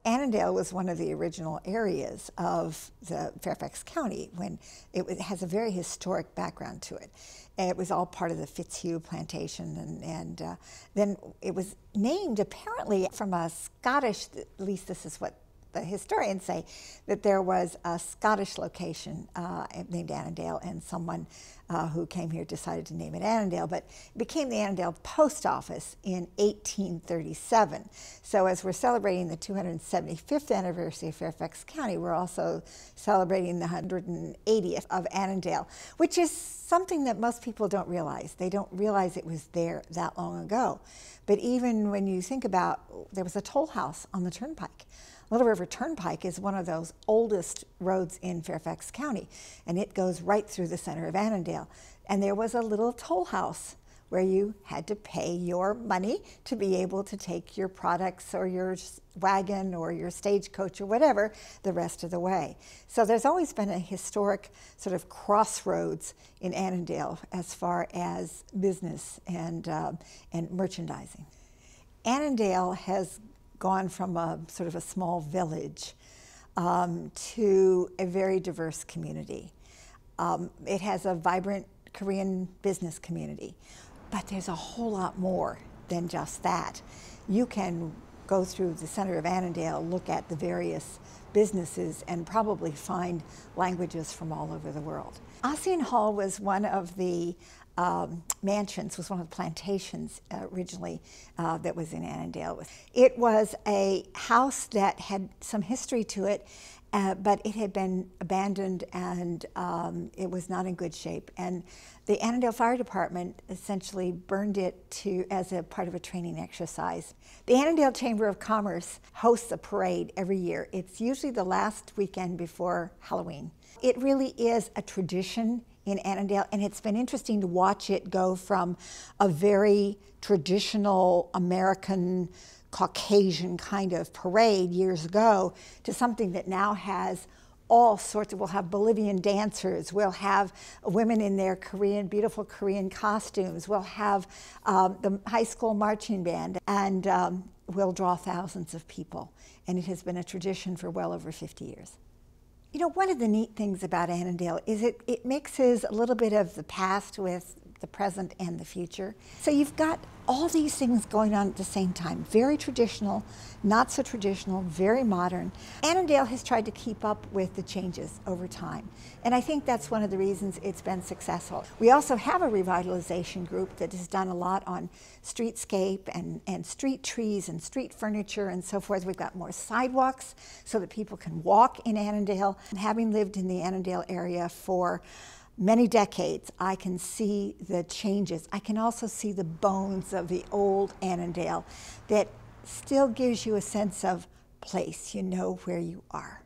Annandale was one of the original areas of the Fairfax County when it has a very historic background to it. It was all part of the Fitzhugh plantation, and then it was named apparently from a Scottish, at least this is what the historians say, that there was a Scottish location named Annandale, and someone who came here decided to name it Annandale, but it became the Annandale Post Office in 1837. So as we're celebrating the 275th anniversary of Fairfax County, we're also celebrating the 180th of Annandale, which is something that most people don't realize. They don't realize it was there that long ago. But even when you think about, there was a toll house on the turnpike. Little River Turnpike is one of those oldest roads in Fairfax County, and it goes right through the center of Annandale. And there was a little toll house where you had to pay your money to be able to take your products or your wagon or your stagecoach or whatever the rest of the way. So there's always been a historic sort of crossroads in Annandale as far as business and merchandising. Annandale has gone from a sort of a small village to a very diverse community. It has a vibrant Korean business community, but there's a whole lot more than just that. You can go through the center of Annandale, look at the various businesses, and probably find languages from all over the world. Ossian Hall was one of the mansions, was one of the plantations originally that was in Annandale. It was a house that had some history to it, but it had been abandoned and it was not in good shape. And the Annandale Fire Department essentially burned it as a part of a training exercise. The Annandale Chamber of Commerce hosts a parade every year. It's usually the last weekend before Halloween. It really is a tradition in Annandale, and it's been interesting to watch it go from a very traditional American Caucasian kind of parade years ago to something that now has all sorts of, we'll have Bolivian dancers, we'll have women in their beautiful Korean costumes, we'll have the high school marching band, and we'll draw thousands of people. And it has been a tradition for well over 50 years. You know, one of the neat things about Annandale is it mixes a little bit of the past with the present and the future. So you've got all these things going on at the same time. Very traditional, not so traditional, very modern. Annandale has tried to keep up with the changes over time. And I think that's one of the reasons it's been successful. We also have a revitalization group that has done a lot on streetscape and street trees and street furniture and so forth. We've got more sidewalks so that people can walk in Annandale. And having lived in the Annandale area for many decades, I can see the changes. I can also see the bones of the old Annandale that still gives you a sense of place. You know where you are.